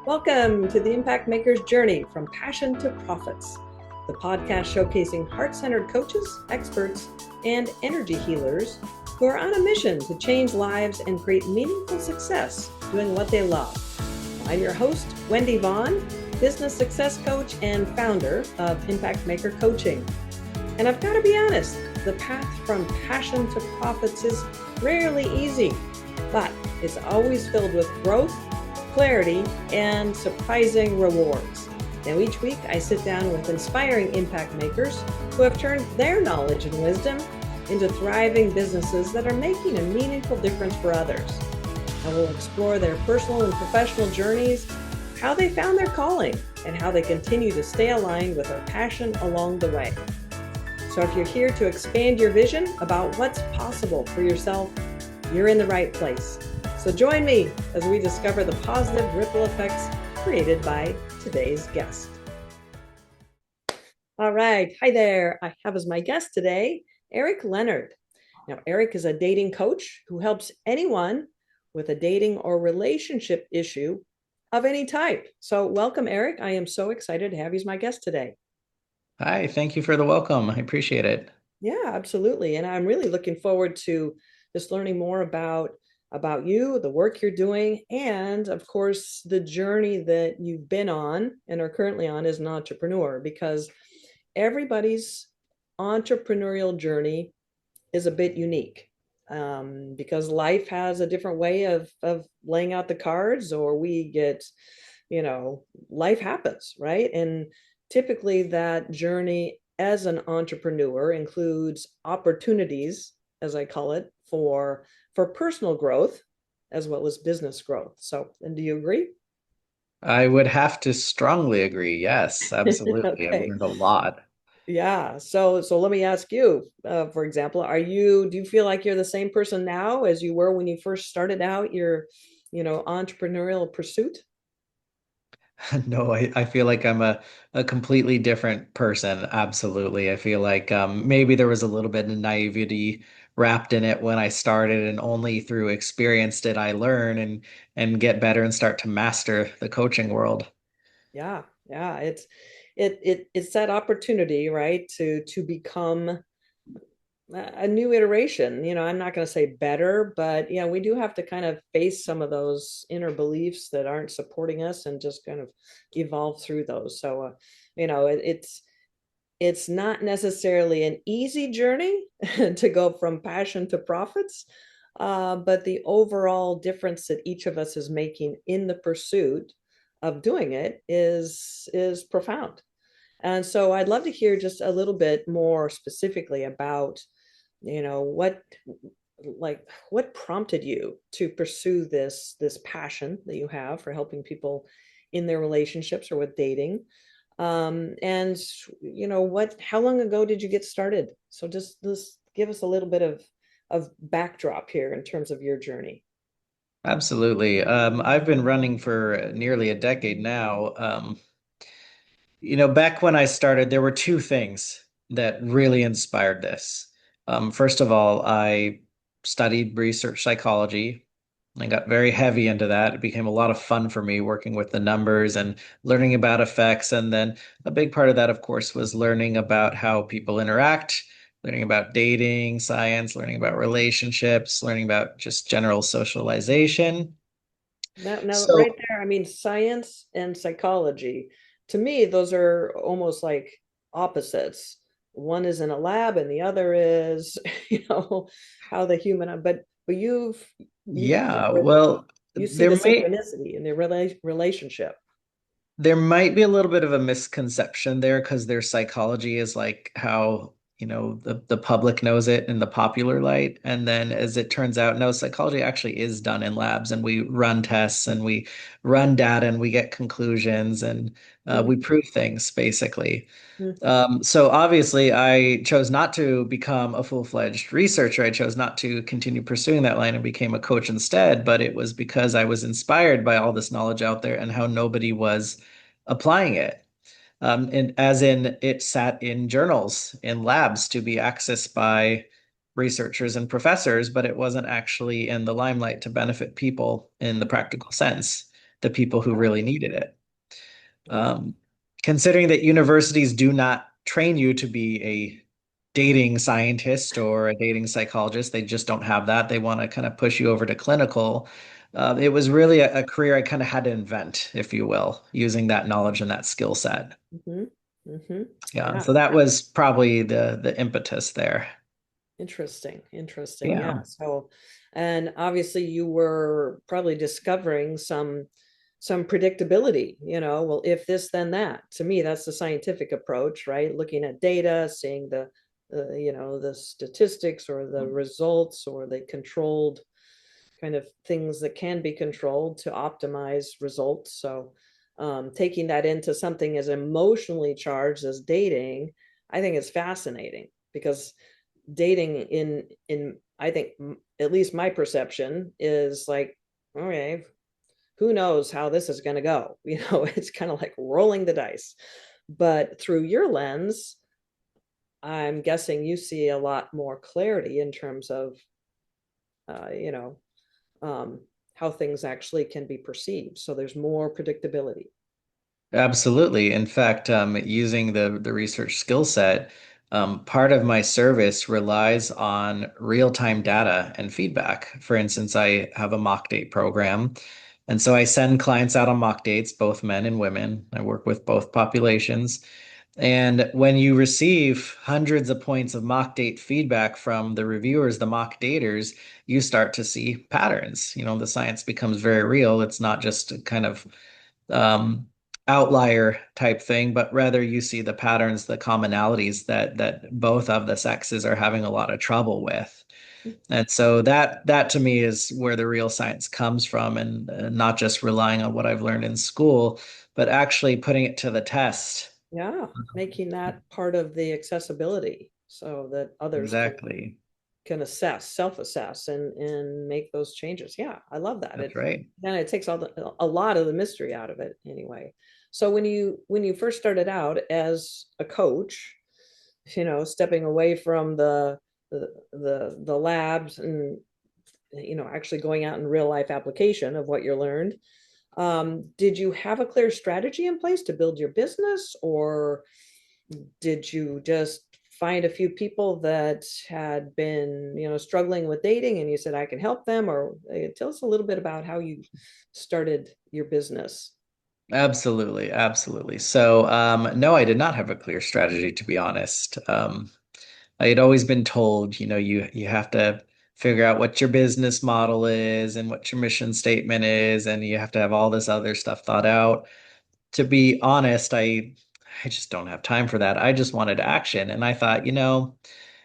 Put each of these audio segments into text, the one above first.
Welcome to the Impact Maker's Journey from Passion to Profits, the podcast showcasing heart centered coaches, experts, and energy healers who are on a mission to change lives and create meaningful success doing what they love. I'm your host, Wendy Vaughn, business success coach and founder of Impact Maker Coaching. And I've got to be honest, the path from passion to profits is rarely easy, but it's always filled with growth, clarity, and surprising rewards. Now, each week I sit down with inspiring impact makers who have turned their knowledge and wisdom into thriving businesses that are making a meaningful difference for others. I will explore their personal and professional journeys, how they found their calling, and how they continue to stay aligned with their passion along the way. So if you're here to expand your vision about what's possible for yourself, you're in the right place. So join me as we discover the positive ripple effects created by today's guest. All right. Hi there. I have as my guest today, Eric Leonhard. Now, Eric is a dating coach who helps anyone with a dating or relationship issue of any type. So welcome, Eric. I am so excited to have you as my guest today. Hi, thank you for the welcome. I appreciate it. Yeah, absolutely. And I'm really looking forward to just learning more about you, the work you're doing, and of course, the journey that you've been on and are currently on as an entrepreneur, because everybody's entrepreneurial journey is a bit unique. Because life has a different way of laying out the cards, or we get, life happens, right? And typically that journey as an entrepreneur includes opportunities, as I call it, for personal growth as well as business growth. So, and do you agree? I would have to strongly agree. Yes, absolutely. I've Okay. learned a lot. Yeah. So let me ask you, for example, do you feel like you're the same person now as you were when you first started out your, entrepreneurial pursuit? No, I feel like I'm a completely different person. Absolutely. I feel like maybe there was a little bit of naivety wrapped in it when I started, and only through experience did I learn and get better and start to master the coaching world. Yeah. Yeah. It's that opportunity, right? To become a new iteration. I'm not going to say better, but yeah, we do have to kind of face some of those inner beliefs that aren't supporting us and just kind of evolve through those. So it's not necessarily an easy journey to go from passion to profits, but the overall difference that each of us is making in the pursuit of doing it is profound. And so I'd love to hear just a little bit more specifically about, what what prompted you to pursue this passion that you have for helping people in their relationships or with dating. And how long ago did you get started? So just give us a little bit of backdrop here in terms of your journey. Absolutely. I've been running for nearly a decade now. Back when I started, there were two things that really inspired this. First of all, I studied research psychology. I got very heavy into that. It became a lot of fun for me working with the numbers and learning about effects. And then a big part of that, of course, was learning about how people interact, learning about dating, science, learning about relationships, learning about just general socialization. Now, right So there, I mean, science and psychology, to me, those are almost like opposites. One is in a lab, and the other is, how the human. But you yeah, well, you see there the may synchronicity in the relationship. there might be a little bit of a misconception there because their psychology is like how, the public knows it in the popular light. And then as it turns out, no, psychology actually is done in labs, and we run tests and we run data and we get conclusions, and we Mhm. prove things basically. So obviously, I chose not to become a full-fledged researcher. I chose not to continue pursuing that line and became a coach instead. But it was because I was inspired by all this knowledge out there and how nobody was applying it. And as in, it sat in journals, in labs to be accessed by researchers and professors, but it wasn't actually in the limelight to benefit people in the practical sense. the people who Yeah. really needed it. Yeah. Um, Considering that universities do not train you to be a dating scientist or a dating psychologist, they just don't have that. They want to kind of push you over to clinical. It was really a career I kind of had to invent, if you will, using that knowledge and that skill set. Hmm. Hmm. Yeah, Yeah. so that was probably the impetus there. Interesting. Interesting. Yeah, Yeah. So, and obviously you were probably discovering some predictability, well, if this, then that. To me, that's the scientific approach, right? Looking at data, seeing the statistics or the results or the controlled kind of things that can be controlled to optimize results. So, taking that into something as emotionally charged as dating, I think is fascinating because dating in I think at least my perception is like, okay, who knows how this is going to go. It's kind of like rolling the dice. But through your lens, I'm guessing you see a lot more clarity in terms of uh, you know um, how things actually can be perceived, so there's more predictability. absolutely. In fact, using the research skill set, part of my service relies on real-time data and feedback. For instance, I have a mock date program. And so I send clients out on mock dates, both men and women. I work with both populations. And when you receive hundreds of points of mock date feedback from the reviewers, the mock daters, you start to see patterns. The science becomes very real. It's not just a kind of um, outlier type thing, but rather you see the patterns, the commonalities that both of the sexes are having a lot of trouble with. And so that to me is where the real science comes from, and not just relying on what I've learned in school, but actually putting it to the test. Yeah, making that part of the accessibility so that others Exactly. can assess, self-assess, and make those changes. Yeah, I love that. That's It right. then it takes a lot of the mystery out of it anyway. So when you first started out as a coach, stepping away from the labs and actually going out in real life application of what you learned, did you have a clear strategy in place to build your business, or did you just find a few people that had been struggling with dating and you said I can help them? Or tell us a little bit about how you started your business. Absolutely, absolutely. So, no, I did not have a clear strategy, to be honest. I had always been told, you have to figure out what your business model is and what your mission statement is, and you have to have all this other stuff thought out. To be honest, I just don't have time for that. I just wanted action, and I thought,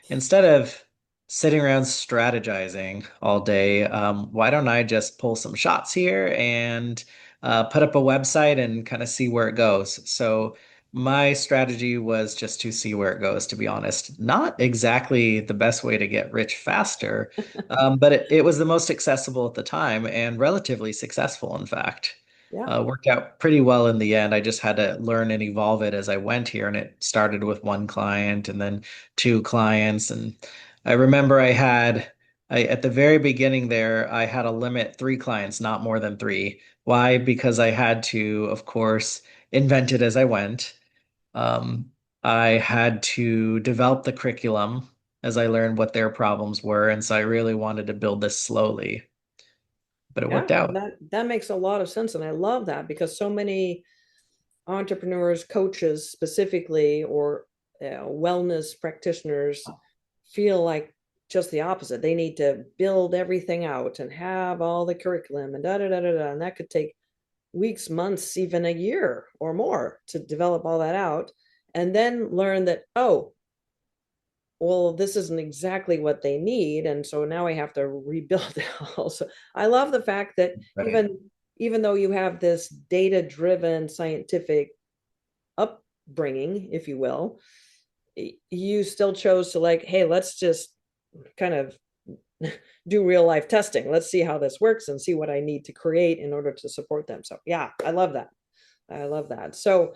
instead of sitting around strategizing all day, why don't I just pull some shots here and put up a website and kind of see where it goes? So my strategy was just to see where it goes, to be honest. Not exactly the best way to get rich faster, but it was the most accessible at the time and relatively successful, in fact. Yeah. Worked out pretty well in the end. I just had to learn and evolve it as I went here, and it started with one client and then two clients. And I remember at the very beginning there, I had a limit three clients, not more than three. Why? Because I had to, of course, invent it as I went. Um, I had to develop the curriculum as I learned what their problems were. And so I really wanted to build this slowly, but it Yeah, worked out. that makes a lot of sense, and I love that because so many entrepreneurs, coaches specifically, or wellness practitioners feel like just the opposite. They need to build everything out and have all the curriculum and da da da da da, and that could take weeks, months, even a year or more to develop all that out, and then learn that, oh, well, this isn't exactly what they need, and so now I have to rebuild it also. I love the fact that Right. even though you have this data driven scientific upbringing, if you will, you still chose to, like, hey, let's just kind of do real life testing. Let's see how this works and see what I need to create in order to support them. So yeah, I love that. I love that. So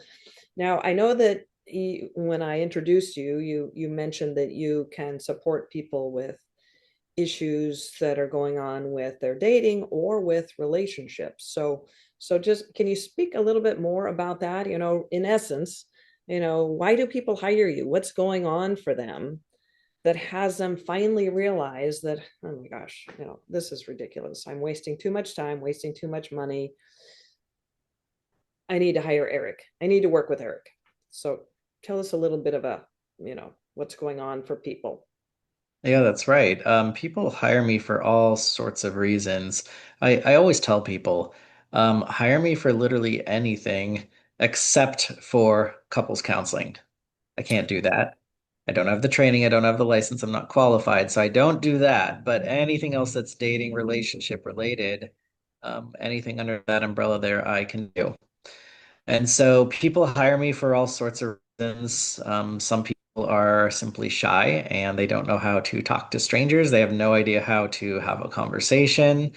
now I know that when I introduced you, you mentioned that you can support people with issues that are going on with their dating or with relationships. So So just can you speak a little bit more about that? In essence, why do people hire you? What's going on for them that has them finally realize that, oh my gosh, this is ridiculous. I'm wasting too much time, wasting too much money. I need to hire Eric. I need to work with Eric. So tell us a little bit about, what's going on for people. Yeah, that's right. People hire me for all sorts of reasons. I always tell people, hire me for literally anything except for couples counseling. I can't do that. I don't have the training, I don't have the license, I'm not qualified, so I don't do that. But anything else that's dating, relationship related, anything under that umbrella there, I can do. And so people hire me for all sorts of reasons. Some people are simply shy and they don't know how to talk to strangers. They have no idea how to have a conversation.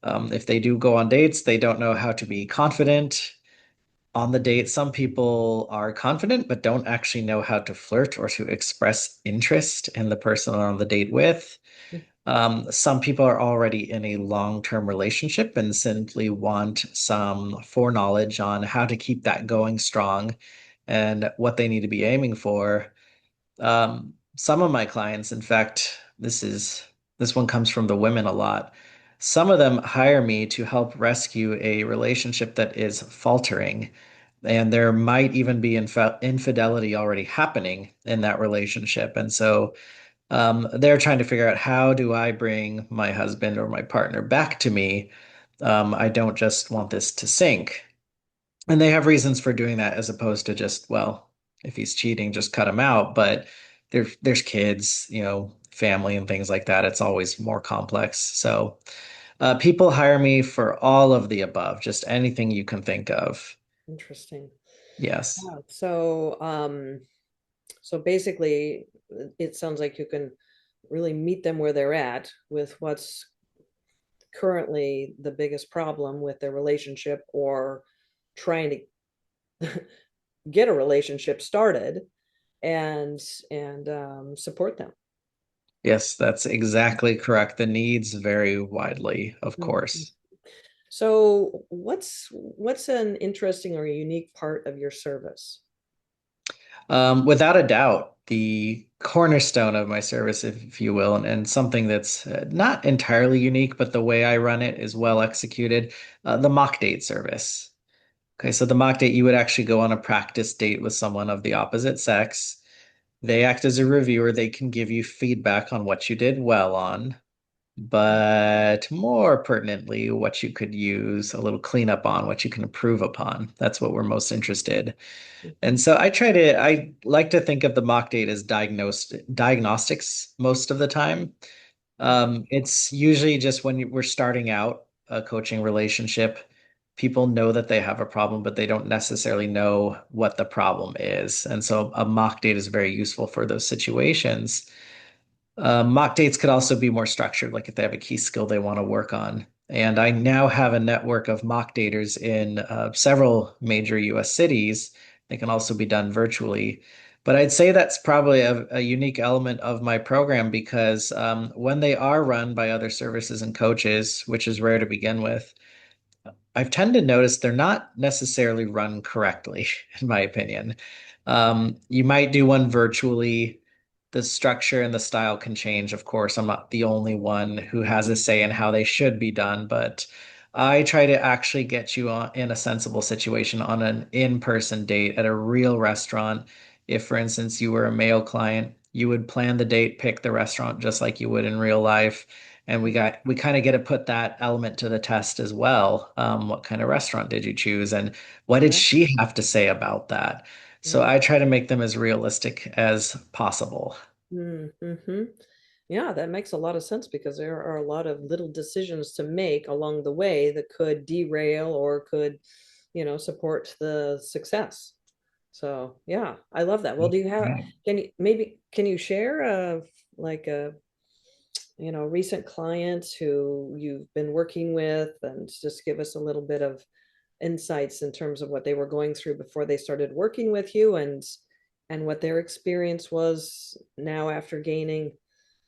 If they do go on dates, they don't know how to be confident on the date. Some people are confident but don't actually know how to flirt or to express interest in the person they're on the date with. Some people are already in a long-term relationship and simply want some foreknowledge on how to keep that going strong and what they need to be aiming for. Some of my clients, in fact, this one comes from the women a lot. Some of them hire me to help rescue a relationship that is faltering, and there might even be infidelity already happening in that relationship. And so they're trying to figure out how do I bring my husband or my partner back to me. I don't just want this to sink. And they have reasons for doing that as opposed to just, well, if he's cheating, just cut him out. But there's kids, family and things like that. It's always more complex. So people hire me for all of the above, just anything you can think of. Interesting. Yes. Yeah. So basically, it sounds like you can really meet them where they're at with what's currently the biggest problem with their relationship or trying to get a relationship started and support them. Yes, that's exactly correct. The needs vary widely, of Mhm. course. So what's an interesting or unique part of your service? Without a doubt, the cornerstone of my service, if you will, and something that's not entirely unique, but the way I run it is well executed, the mock date service. Okay, so the mock date, you would actually go on a practice date with someone of the opposite sex. They act as a reviewer. They can give you feedback on what you did well on, but more pertinently, what you could use a little cleanup on, what you can improve upon. That's what we're most interested. Mhm. And so I like to think of the mock date as diagnostics most of the time. It's usually just when we're starting out a coaching relationship, people know that they have a problem, but they don't necessarily know what the problem is. And so a mock date is very useful for those situations. Mock dates could also be more structured, like if they have a key skill they want to work on. And I now have a network of mock daters in several major US cities. They can also be done virtually. But I'd say that's probably a unique element of my program because when they are run by other services and coaches, which is rare to begin with, I've tended to notice they're not necessarily run correctly, in my opinion. You might do one virtually. The structure and the style can change. Of course, I'm not the only one who has a say in how they should be done, but I try to actually get you in a sensible situation on an in-person date at a real restaurant. If, for instance, you were a male client, you would plan the date, pick the restaurant just like you would in real life. And we kind of get to put that element to the test as well. What kind of restaurant did you choose, and what did Yeah. she have to say about that? So Yeah. I try to make them as realistic as possible. Mm-hmm. Yeah, that makes a lot of sense because there are a lot of little decisions to make along the way that could derail or could, support the success. So yeah, I love that. Well, do you have, Right. can you share like a, recent clients who you've been working with and just give us a little bit of insights in terms of what they were going through before they started working with you and what their experience was now after gaining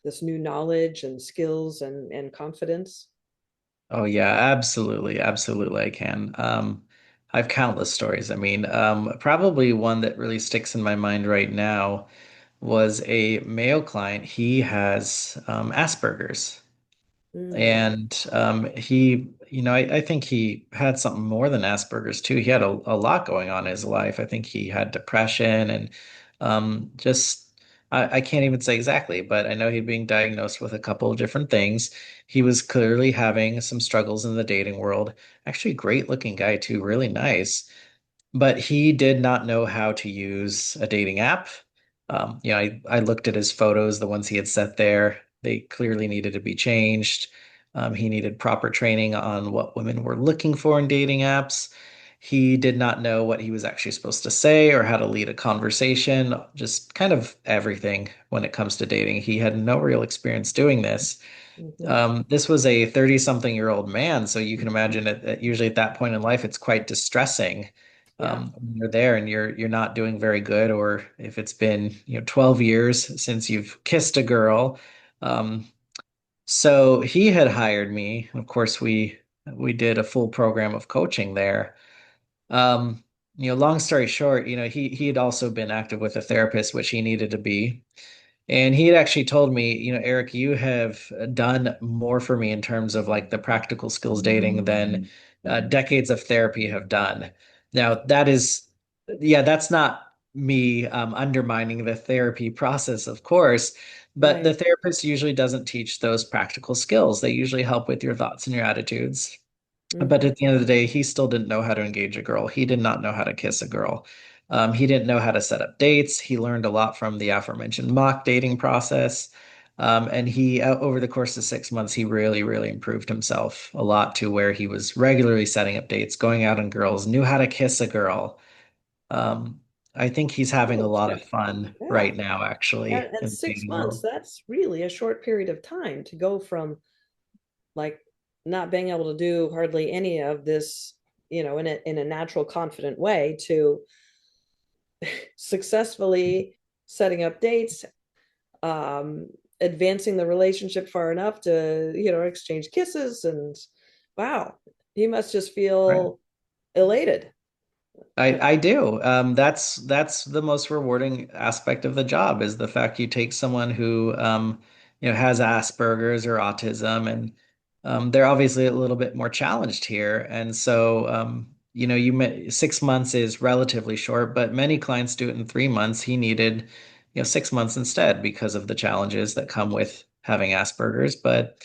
this new knowledge and skills and confidence. Oh yeah, absolutely, absolutely I can. I have countless stories. I mean, probably one that really sticks in my mind right now was a male client. He has Asperger's. Mm, And I think he had something more than Asperger's too. He had a lot going on in his life. I think he had depression and just I can't even say exactly, but I know he'd being diagnosed with a couple of different things. He was clearly having some struggles in the dating world. Actually, great looking guy too, really nice, but he did not know how to use a dating app. I looked at his photos, the ones he had set there. They clearly needed to be changed. He needed proper training on what women were looking for in dating apps. He did not know what he was actually supposed to say or how to lead a conversation, just kind of everything when it comes to dating. He had no real experience doing this. mhm. This was a 30-something-year-old man, so you can imagine usually at that point in life, it's quite distressing Yeah, when you're there and you're not doing very good, or if it's been 12 years since you've kissed a girl. Um, so he had hired me. Of course, we did a full program of coaching there. Um, long story short, he had also been active with a therapist, which he needed to be. And he had actually told me, Eric, you have done more for me in terms of like the practical skills dating than decades of therapy have done. Now, yeah, that's not me undermining the therapy process, of course, but the right. therapist usually doesn't teach those practical skills. They usually help with your thoughts and your attitudes. But Hmm. at the end of the day, he still didn't know how to engage a girl. He did not know how to kiss a girl. He didn't know how to set up dates. He learned a lot from the aforementioned mock dating process. And over the course of 6 months, he really, really improved himself a lot to where he was regularly setting up dates, going out on girls, knew how to kiss a girl. Um, I think he's having a Oh, lot of six. fun Yeah. right now, actually, And in the 6 months, dating that's really a short period of time to go from like not being able to do hardly any of this, in a natural, confident way to successfully setting up dates, um, advancing the relationship far enough to, exchange kisses. And wow, he must just world. feel elated. I do. That's the most rewarding aspect of the job is the fact you take someone who has Asperger's or autism, and they're obviously a little bit more challenged here. And so 6 months is relatively short, but many clients do it in 3 months. He needed 6 months instead because of the challenges that come with having Asperger's, but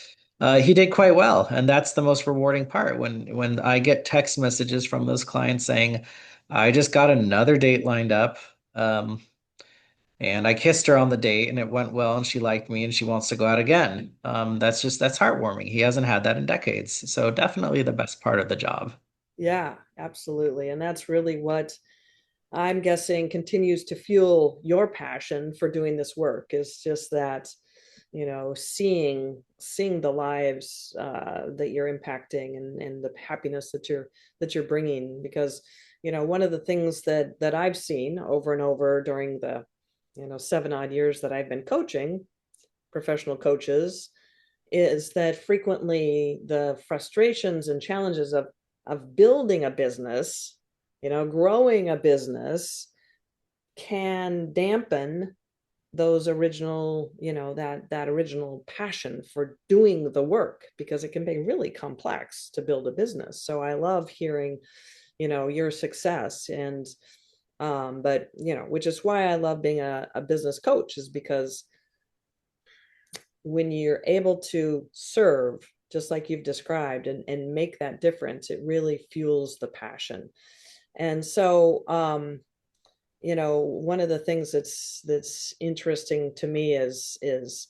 he did quite well, and that's the most rewarding part when I get text messages from those clients saying, I just got another date lined up. And I kissed her on the date and it went well and she liked me and she wants to go out again. That's heartwarming. He hasn't had that in decades. So definitely the best part of the job. Yeah, absolutely. And that's really what I'm guessing continues to fuel your passion for doing this work, is just that, seeing the lives that you're impacting, and the happiness that you're bringing. Because one of the things that I've seen over and over during the 7 odd years that I've been coaching professional coaches is that frequently the frustrations and challenges of building a business, growing a business, can dampen those original, that original passion for doing the work, because it can be really complex to build a business. So I love hearing, your success. And but which is why I love being a business coach, is because when you're able to serve just like you've described, and make that difference, it really fuels the passion. And so one of the things that's interesting to me is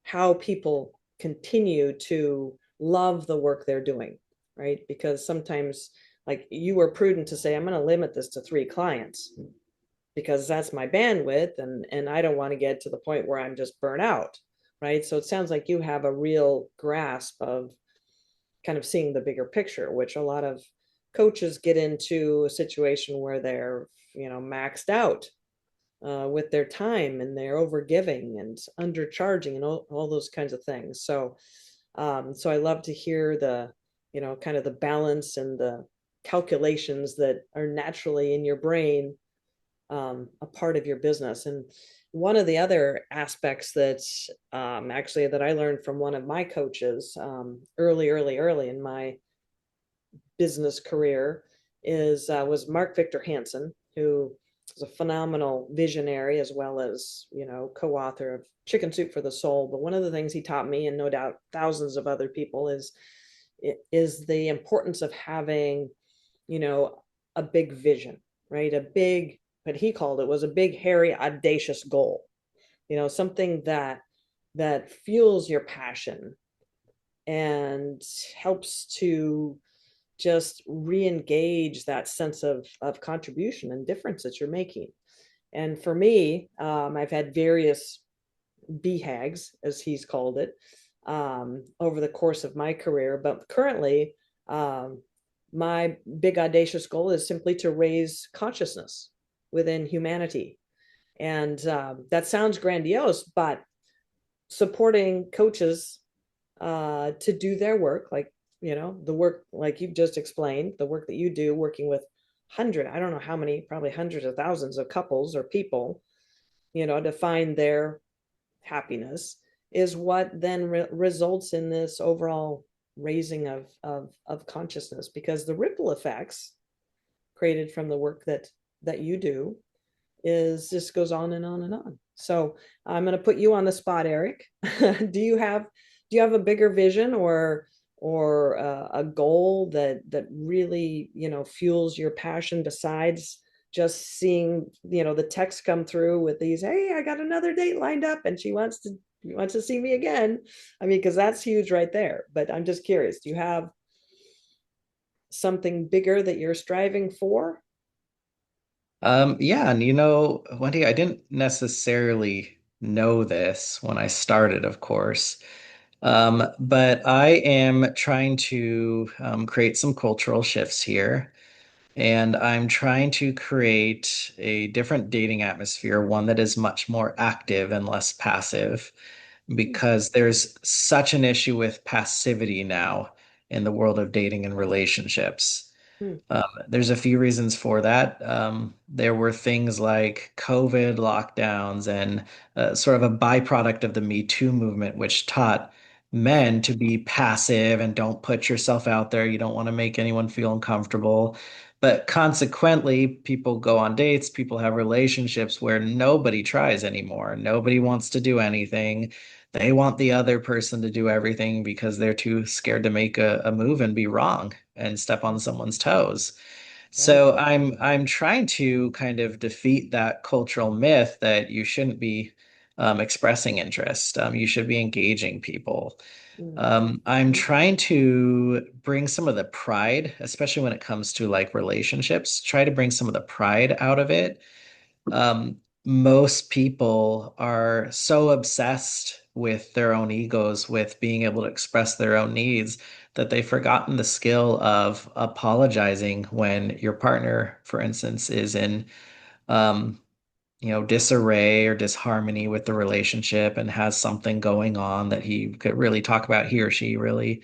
how people continue to love the work they're doing, right? Because sometimes, like, you were prudent to say, I'm going to limit this to 3 clients because that's my bandwidth, and I don't want to get to the point where I'm just burnt out, right? So it sounds like you have a real grasp of kind of seeing the bigger picture, which a lot of coaches get into a situation where they're maxed out with their time, and they're overgiving and undercharging and all those kinds of things. So I love to hear kind of the balance and the calculations that are naturally in your brain, a part of your business. And one of the other aspects that actually that I learned from one of my coaches, early in my business career is was Mark Victor Hansen, who is a phenomenal visionary as well as co-author of Chicken Soup for the Soul. But one of the things he taught me, and no doubt thousands of other people, is the importance of having a big vision, right? A big, what he called it was a big, hairy, audacious goal. Something that fuels your passion and helps to just re-engage that sense of contribution and difference that you're making. And for me, I've had various BHAGs, as he's called it, over the course of my career. But currently, my big audacious goal is simply to raise consciousness within humanity. And that sounds grandiose, but supporting coaches to do their work, like the work like you've just explained, the work that you do, working with I don't know how many, probably hundreds of thousands of couples or people, to find their happiness, is what then results in this overall raising of consciousness, because the ripple effects created from the work that you do is just goes on and on and on. So I'm going to put you on the spot, Eric. Do you have a bigger vision or a goal that really fuels your passion, besides just seeing the text come through with these, hey, I got another date lined up and she wants to see me again? I mean, because that's huge right there. But I'm just curious, do you have something bigger that you're striving for? Yeah, and Wendy, I didn't necessarily know this when I started, of course. But I am trying to create some cultural shifts here. And I'm trying to create a different dating atmosphere, one that is much more active and less passive, because there's such an issue with passivity now in the world of dating and relationships. Mm-hmm. There's a few reasons for that. There were things like COVID lockdowns and sort of a byproduct of the Me Too movement, which taught men to be passive and don't put yourself out there. You don't want to make anyone feel uncomfortable. But consequently, people go on dates, people have relationships where nobody tries anymore. Nobody wants to do anything. They want the other person to do everything because they're too scared to make a move and be wrong and step on someone's toes. Right. So I'm trying to kind of defeat that cultural myth that you shouldn't be expressing interest. You should be engaging people. I'm Mm-hmm. trying to bring some of the pride, especially when it comes to like relationships, try to bring some of the pride out of it. Most people are so obsessed with their own egos, with being able to express their own needs, that they've forgotten the skill of apologizing when your partner, for instance, is in, um, disarray or disharmony with the relationship and has something going on that he could really talk about, he or she really.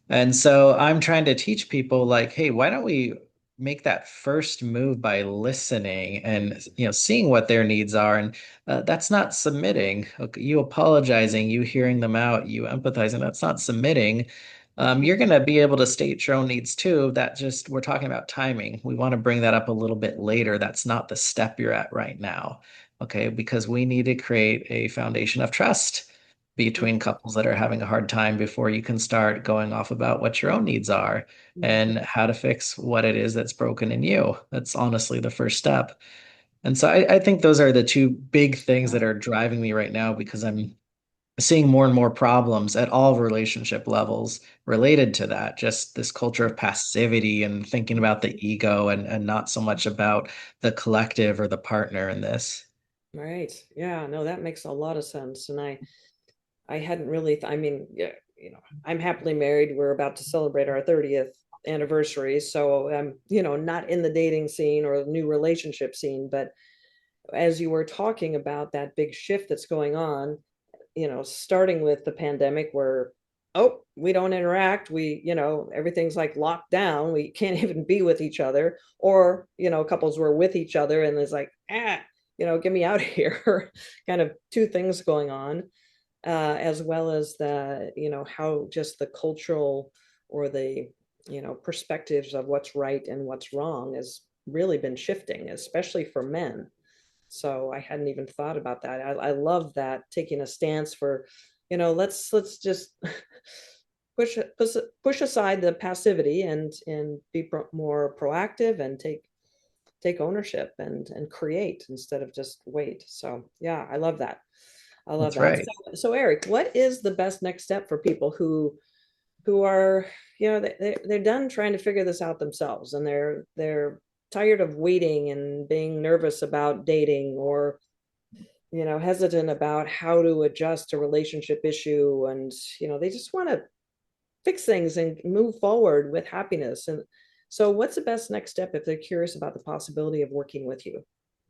And so I'm trying to teach people like, hey, why don't we make that first move by listening and seeing what their needs are, and that's not submitting. Okay, you apologizing, you hearing them out, you empathizing, that's not submitting. You're going to be able to state your own needs too. That just, we're talking about timing. We want to bring that up a little bit later. That's not the step you're at right now. Okay, because we need to create a foundation of trust between couples that are having a hard time before you can start going off about what your own needs are Mm-hmm. and how to fix what it is that's broken in you. That's honestly the first step. And so I think those are the two big things that are driving me right now, because I'm seeing more and more problems at all relationship levels related to that. Just this culture of passivity and thinking about the ego, and not so much about the collective or the partner in this. Right. Yeah, no, that makes a lot of sense. And I hadn't really, I mean, yeah, I'm happily married. We're about to celebrate our 30th anniversary. So I'm, not in the dating scene or the new relationship scene. But as you were talking about that big shift that's going on, starting with the pandemic, where oh, we don't interact. Everything's like locked down. We can't even be with each other. Or, couples were with each other and it's like, get me out of here. Kind of two things going on, as well as how just the cultural or the, perspectives of what's right and what's wrong has really been shifting, especially for men. So I hadn't even thought about that. I love that, taking a stance for, let's just push aside the passivity and be more proactive and take ownership and create instead of just wait. So yeah, I love that. I love That's that. right. So Eric, what is the best next step for people who are, they're done trying to figure this out themselves, and they're tired of waiting and being nervous about dating, or hesitant about how to adjust a relationship issue, and they just want to fix things and move forward with happiness. And so what's the best next step if they're curious about the possibility of working with you?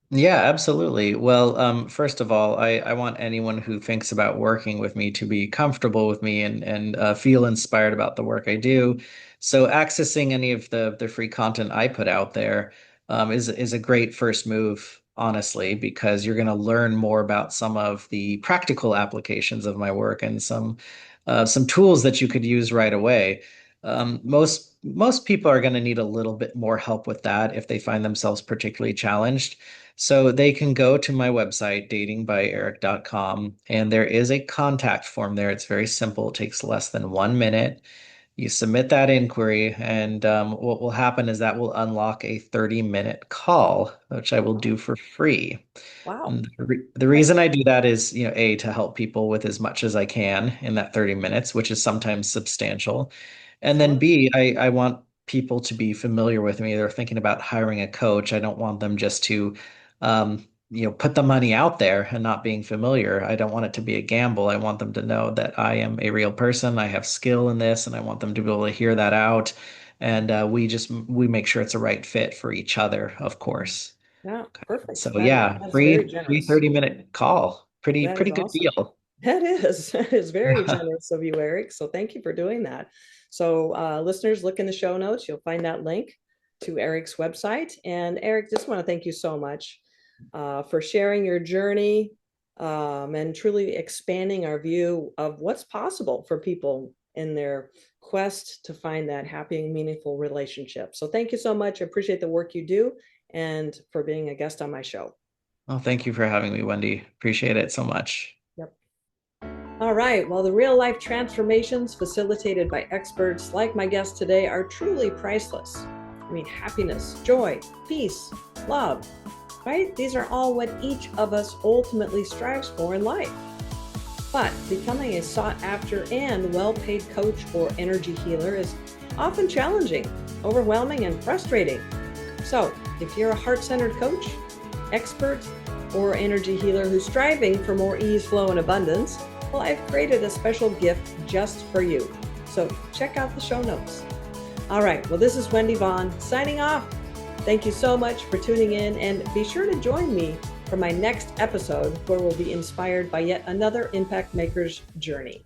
Yeah, absolutely. Well, first of all, I want anyone who thinks about working with me to be comfortable with me and feel inspired about the work I do. So accessing any of the free content I put out there is a great first move, honestly, because you're going to learn more about some of the practical applications of my work and some tools that you could use right away. Most people are going to need a little bit more help with that if they find themselves particularly challenged. So they can go to my website, datingbyeric.com, and there is a contact form there. It's very simple. It takes less than 1 minute. You submit that inquiry, and what will happen is that will unlock a 30-minute call, which I will do for free. Wow. And the reason I do that is, A, to help people with as much as I can in that 30 minutes, which is sometimes substantial. And then Sure. B, I want people to be familiar with me. They're thinking about hiring a coach. I don't want them just to, put the money out there and not being familiar. I don't want it to be a gamble. I want them to know that I am a real person. I have skill in this, and I want them to be able to hear that out. And we make sure it's a right fit for each other, of course. Yeah, perfect. So That yeah, that's very free generous. 30-minute call. Pretty That is pretty good awesome. deal. That is that is very generous of you, Eric. So thank you for doing that. So listeners, look in the show notes. You'll find that link to Eric's website. And Eric, just want to thank you so much for sharing your journey, and truly expanding our view of what's possible for people in their quest to find that happy and meaningful relationship. So thank you so much. I appreciate the work you do and for being a guest on my show. Well, thank you for having me, Wendy. Appreciate it so much. Yep. All right. Well, the real life transformations facilitated by experts like my guest today are truly priceless. I mean, happiness, joy, peace, love, right? These are all what each of us ultimately strives for in life. But becoming a sought after and well paid coach or energy healer is often challenging, overwhelming, and frustrating. So, if you're a heart centered coach, expert, or energy healer who's striving for more ease, flow, and abundance, well, I've created a special gift just for you. So check out the show notes. All right. Well, this is Wendy Vaughn signing off. Thank you so much for tuning in, and be sure to join me for my next episode where we'll be inspired by yet another impact maker's journey.